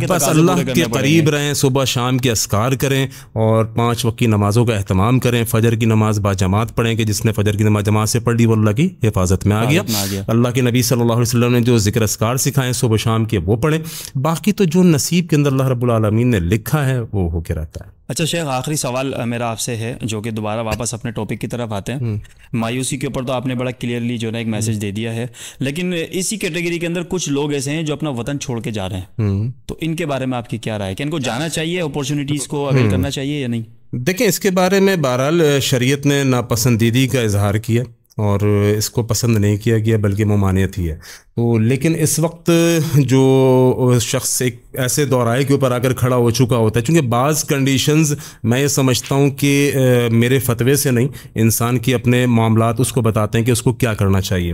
Speaker 2: بس اللہ کے قریب رہیں، صبح شام کے اذکار کریں اور 5 وقت کی نمازوں کا اہتمام کریں. فجر کی نماز با جماعت پڑھیں کہ جس نے فجر کی نماز جماعت سے پڑھ لی وہ اللہ کی حفاظت میں آ گیا. اللہ کے نبی صلی اللہ علیہ وسلم نے جو ذکر اذکار سکھائیں صبح شام کے وہ پڑھیں. باقی تو جو نصیب کے اندر اللہ رب العالمین نے لکھا ہے وہ ہو کے رہتا ہے.
Speaker 1: اچھا شیخ، آخری سوال میرا آپ سے ہے جو کہ دوبارہ واپس اپنے ٹاپک کی طرف آتے ہیں. مایوسی کے اوپر تو آپ نے بڑا کلیئرلی جو ہے ایک میسج دے دیا ہے، لیکن اسی کیٹیگری کے اندر کچھ لوگ ایسے ہیں جو اپنا وطن چھوڑ کے جا رہے ہیں، تو ان کے بارے میں آپ کی کیا رائے ہے کہ ان کو جانا چاہیے، اپورچونیٹیز کو اویل کرنا چاہیے یا نہیں؟
Speaker 2: دیکھیں اس کے بارے میں بہرحال شریعت نے ناپسندیدگی کا اظہار کیا اور اس کو پسند نہیں کیا گیا بلکہ ممانعت ہی ہے. تو لیکن اس وقت جو شخص ایک ایسے دورائے کے اوپر آ کر کھڑا ہو چکا ہوتا ہے، چونکہ بعض کنڈیشنز میں یہ سمجھتا ہوں کہ میرے فتوے سے نہیں، انسان کے اپنے معاملات اس کو بتاتے ہیں کہ اس کو کیا کرنا چاہیے.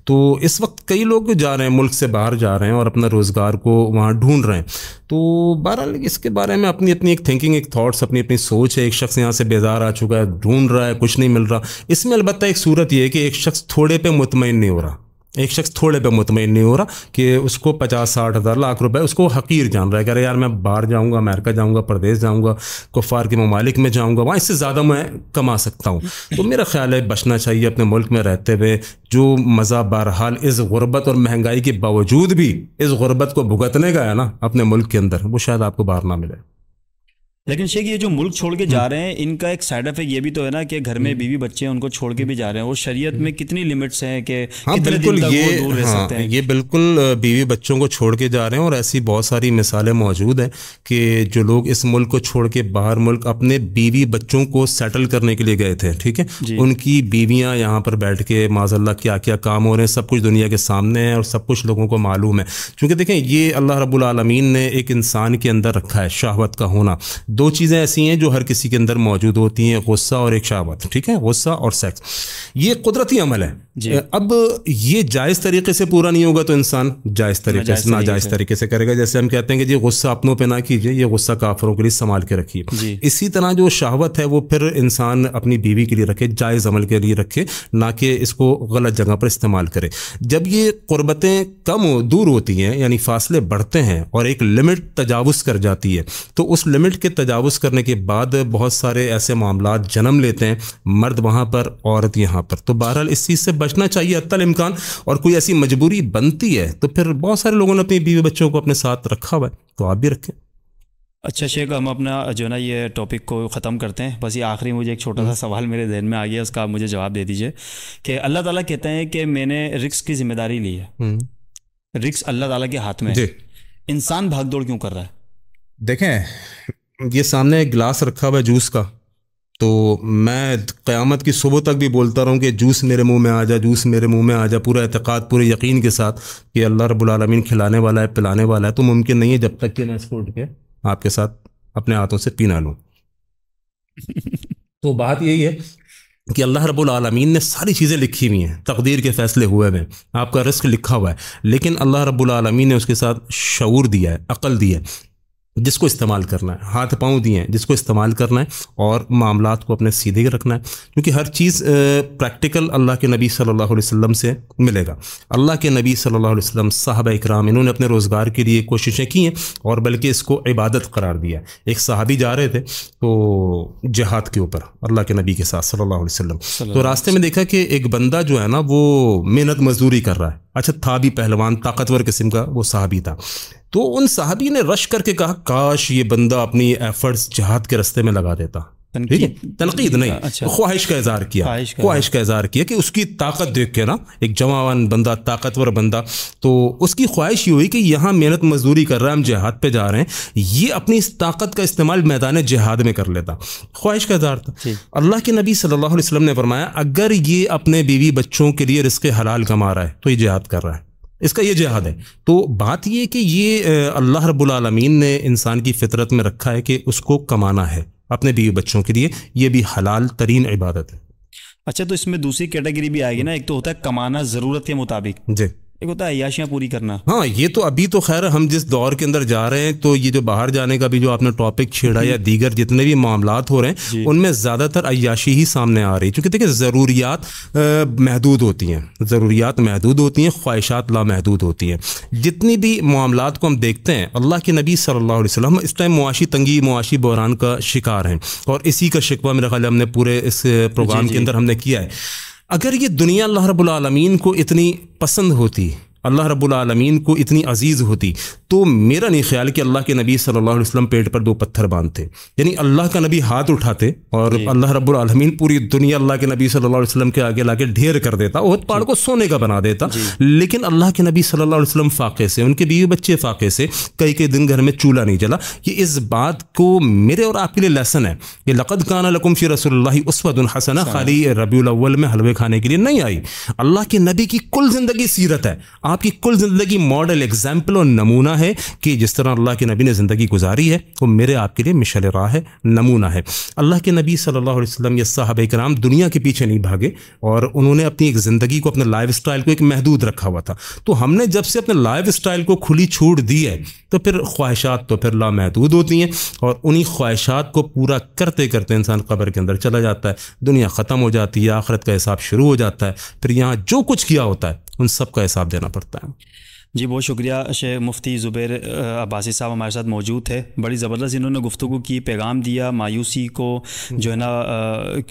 Speaker 2: تو اس وقت کئی لوگ جا رہے ہیں، ملک سے باہر جا رہے ہیں اور اپنا روزگار کو وہاں ڈھونڈ رہے ہیں. تو بہرحال اس کے بارے میں اپنی ایک تھنکنگ، ایک تھاٹس، اپنی سوچ ہے. ایک شخص یہاں سے بیزار آ چکا ہے، ڈھونڈ رہا ہے، کچھ نہیں مل رہا. اس میں البتہ ایک صورت یہ ہے کہ ایک شخص تھوڑے پہ مطمئن نہیں ہو رہا، کہ اس کو 50-60 ہزار لاکھ روپے اس کو حقیر جان رہا ہے کہ ارے یار میں باہر جاؤں گا، امریکہ جاؤں گا، پردیس جاؤں گا، کفار کے ممالک میں جاؤں گا، وہاں اس سے زیادہ میں کما سکتا ہوں. تو میرا خیال ہے بچنا چاہیے اپنے ملک میں رہتے ہوئے. جو مزہ بہرحال اس غربت اور مہنگائی کے باوجود بھی اس غربت کو بھگتنے کا ہے نا اپنے ملک کے اندر، وہ شاید آپ کو باہر نہ ملے.
Speaker 1: لیکن شیخ یہ جو ملک چھوڑ کے جا رہے ہیں ان کا ایک سائیڈ افیکٹ یہ بھی تو ہے نا کہ گھر میں بیوی بچے ہیں ان کو چھوڑ کے بھی جا رہے ہیں. وہ شریعت میں کتنی لمٹس ہیں کہ کتنے دن تک وہ دور رہ سکتے ہیں؟
Speaker 2: یہ بالکل بیوی بچوں کو چھوڑ کے جا رہے ہیں اور ایسی بہت ساری مثالیں موجود ہیں کہ جو لوگ اس ملک کو چھوڑ کے باہر ملک اپنے بیوی بچوں کو سیٹل کرنے کے لیے گئے تھے، ٹھیک ہے، ان کی بیویاں یہاں پر بیٹھ کے معاذ اللہ کیا کیا کام ہو رہے ہیں، سب کچھ دنیا کے سامنے ہے اور سب کچھ لوگوں کو معلوم ہے. چونکہ دیکھیں یہ اللہ رب العالمین نے ایک انسان کے اندر رکھا ہے شہوت کا ہونا. 2 چیزیں ایسی ہیں جو ہر کسی کے اندر موجود ہوتی ہیں، غصہ اور ایک شہوت، ٹھیک ہے، غصہ اور سیکس. یہ قدرتی عمل ہے. اب یہ جائز طریقے سے پورا نہیں ہوگا تو انسان جائز طریقے سے ناجائز طریقے سے کرے گا. جیسے ہم کہتے ہیں کہ جی غصہ اپنوں پہ نہ کیجیے، یہ غصہ کافروں کے لیے سنبھال کے رکھیے. اسی طرح جو شہوت ہے وہ پھر انسان اپنی بیوی کے لیے رکھے، جائز عمل کے لیے رکھے، نہ کہ اس کو غلط جگہ پر استعمال کرے. جب یہ قربتیں دور ہوتی ہیں، یعنی فاصلے بڑھتے ہیں اور ایک لمٹ تجاوز کر جاتی ہے، تو اس لمٹ کے تجاوز کرنے کے بعد بہت سارے ایسے معاملات جنم لیتے ہیں، مرد وہاں پر، عورت یہاں پر. تو بہرحال اس چیز سے بچنا چاہیے حتی الامکان. اور کوئی ایسی مجبوری بنتی ہے تو پھر بہت سارے لوگوں نے اپنی بیوی بچوں کو اپنے ساتھ رکھا ہوا ہے، تو آپ بھی رکھیں.
Speaker 1: اچھا شیخ، ہم اپنا جو ہے نا یہ ٹاپک کو ختم کرتے ہیں. بس یہ آخری مجھے ایک چھوٹا سا سوال میرے ذہن میں آ گیا، اس کا آپ مجھے جواب دے دیجئے کہ اللہ تعالیٰ کہتے ہیں کہ میں نے رزق کی ذمہ داری لی ہے، رزق اللہ تعالیٰ کے ہاتھ میں ہے. انسان بھاگ دوڑ کیوں کر رہا ہے؟
Speaker 2: دیکھیں یہ سامنے ایک گلاس رکھا ہوا ہے جوس کا، تو میں قیامت کی صبح تک بھی بولتا رہوں کہ جوس میرے منہ میں آ جا، جوس میرے منہ میں آ جا، پورا اعتقاد پورے یقین کے ساتھ کہ اللہ رب العالمین کھلانے والا ہے، پلانے والا ہے، تو ممکن نہیں ہے جب تک کہ میں اس کو اٹھ کے آپ کے ساتھ اپنے ہاتھوں سے پی نہ لوں۔ تو بات یہی ہے کہ اللہ رب العالمین نے ساری چیزیں لکھی ہوئی ہیں، تقدیر کے فیصلے ہوئے ہوئے ہیں، آپ کا رزق لکھا ہوا ہے، لیکن اللہ رب العالمین نے اس کے ساتھ شعور دیا ہے، عقل دی ہے، جس کو استعمال کرنا ہے، ہاتھ پاؤں دیے ہیں جس کو استعمال کرنا ہے، اور معاملات کو اپنے سیدھے رکھنا ہے، کیونکہ ہر چیز پریکٹیکل اللہ کے نبی صلی اللہ علیہ وسلم سے ملے گا۔ اللہ کے نبی صلی اللہ علیہ وسلم، صحابہ اکرام، انہوں نے اپنے روزگار کے لیے کوششیں کی ہیں اور بلکہ اس کو عبادت قرار دیا ہے۔ ایک صحابی جا رہے تھے تو جہاد کے اوپر اللہ کے نبی کے ساتھ صلی اللہ علیہ وسلم، تو راستے میں دیکھا کہ ایک بندہ جو ہے نا وہ محنت مزدوری کر رہا ہے، اچھا تھا بھی پہلوان، طاقتور قسم کا وہ صحابی تھا، تو ان صحابی نے رش کر کے کہا کاش یہ بندہ اپنی ایفرٹس جہاد کے رستے میں لگا دیتا۔ ٹھیک ہے، تنقید نہیں، خواہش کا اظہار کیا، خواہش کا اظہار کیا کہ اس کی طاقت دیکھ کے نا، ایک جوان بندہ، طاقتور بندہ، تو اس کی خواہش یہ ہوئی کہ یہاں محنت مزدوری کر رہا ہے، ہم جہاد پہ جا رہے ہیں، یہ اپنی اس طاقت کا استعمال میدان جہاد میں کر لیتا۔ خواہش کا اظہار تھا۔ اللہ کے نبی صلی اللہ علیہ وسلم نے فرمایا اگر یہ اپنے بیوی بچوں کے لیے رزق حلال کما رہا ہے تو یہ جہاد کر رہا ہے، اس کا یہ جہاد ہے۔ تو بات یہ کہ یہ اللہ رب العالمین نے انسان کی فطرت میں رکھا ہے کہ اس کو کمانا ہے اپنے بیوی بچوں کے لیے، یہ بھی حلال ترین عبادت ہے۔
Speaker 1: اچھا، تو اس میں دوسری کیٹیگری بھی آئے گی نا، ایک تو ہوتا ہے کمانا ضرورت کے مطابق،
Speaker 2: جی،
Speaker 1: ایک ہوتا ہے عیاشیاں پوری کرنا۔
Speaker 2: ہاں، یہ تو ابھی تو خیر ہم جس دور کے اندر جا رہے ہیں، تو یہ جو باہر جانے کا بھی جو آپ نے ٹاپک چھیڑا یا دیگر جتنے بھی معاملات ہو رہے ہیں ان میں زیادہ تر عیاشی ہی سامنے آ رہی ہے، کیونکہ دیکھیں ضروریات محدود ہوتی ہیں، ضروریات محدود ہوتی ہیں، خواہشات لامحدود ہوتی ہیں۔ جتنی بھی معاملات کو ہم دیکھتے ہیں، اللہ کے نبی صلی اللہ علیہ وسلم اس ٹائم معاشی تنگی، معاشی بحران کا شکار ہیں، اور اسی کا شکوہ میرے خیال ہم نے پورے اس پروگرام کے اندر ہم نے کیا ہے۔ اگر یہ دنیا اللہ رب العالمین کو اتنی پسند ہوتی، اللہ رب العالمین کو اتنی عزیز ہوتی، تو میرا نہیں خیال کہ اللہ کے نبی صلی اللہ علیہ وسلم پیٹ پر 2 پتھر باندھتے، یعنی اللہ کا نبی ہاتھ اٹھاتے اور اللہ رب العالمین پوری دنیا اللہ کے نبی صلی اللہ علیہ وسلم کے آگے لا کے ڈھیر کر دیتا، احد پہاڑ کو سونے کا بنا دیتا۔ لیکن اللہ کے نبی صلی اللہ علیہ وسلم فاقے سے، ان کے بیوی بچے فاقے سے، کئی دن گھر میں چولہا نہیں جلا۔ یہ اس بات کو میرے اور آپ کے لیے لیسن ہے کہ لقد کان لکم فی رسول اللہ اسوۃ حسنہ خالی ربیع الاول میں حلوے کھانے کے لیے نہیں آئی، اللہ کے نبی کی کل زندگی سیرت ہے، آپ کی کل زندگی ماڈل، ایگزامپل اور نمونہ ہے کہ جس طرح اللہ کے نبی نے زندگی گزاری ہے وہ میرے آپ کے لیے مشعل راہ ہے، نمونہ ہے۔ اللہ کے نبی صلی اللہ علیہ وسلم یا صحابہ کرام دنیا کے پیچھے نہیں بھاگے، اور انہوں نے اپنی ایک زندگی کو، اپنے لائف سٹائل کو ایک محدود رکھا ہوا تھا۔ تو ہم نے جب سے اپنے لائف سٹائل کو کھلی چھوٹ دی ہے تو پھر خواہشات تو پھر لامحدود ہوتی ہیں، اور انہی خواہشات کو پورا کرتے کرتے انسان قبر کے اندر چلا جاتا ہے، دنیا ختم ہو جاتی ہے، آخرت کا حساب شروع ہو جاتا ہے، پھر یہاں جو کچھ کیا ہوتا ہے ان سب کا حساب دینا پڑتا ہے۔
Speaker 1: جی بہت شکریہ شیخ مفتی زبیر عباسی صاحب ہمارے ساتھ موجود تھے، بڑی زبردست انہوں نے گفتگو کی، پیغام دیا، مایوسی کو جو ہے نا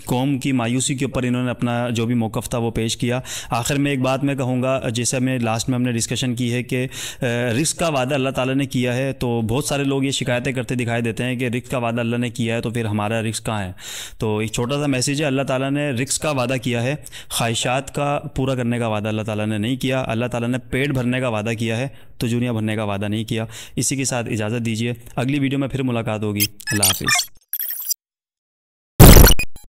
Speaker 1: قوم کی مایوسی کے اوپر انہوں نے اپنا جو بھی موقف تھا وہ پیش کیا۔ آخر میں ایک بات میں کہوں گا، جیسے میں لاسٹ میں ہم نے ڈسکشن کی ہے کہ رزق کا وعدہ اللہ تعالیٰ نے کیا ہے، تو بہت سارے لوگ یہ شکایتیں کرتے دکھائی دیتے ہیں کہ رزق کا وعدہ اللہ نے کیا ہے تو پھر ہمارا رزق کہاں ہے۔ تو ایک چھوٹا سا میسیج ہے، اللہ تعالیٰ نے رزق کا وعدہ کیا ہے، خواہشات کا پورا کرنے کا وعدہ اللہ تعالیٰ نے نہیں کیا۔ اللہ تعالیٰ نے پیٹ بھرنے کا وعدہ کیا ہے تو دنیا بھرنے کا وعدہ نہیں کیا۔ اسی کے ساتھ اجازت دیجیے، اگلی ویڈیو میں پھر ملاقات ہوگی۔ اللہ حافظ۔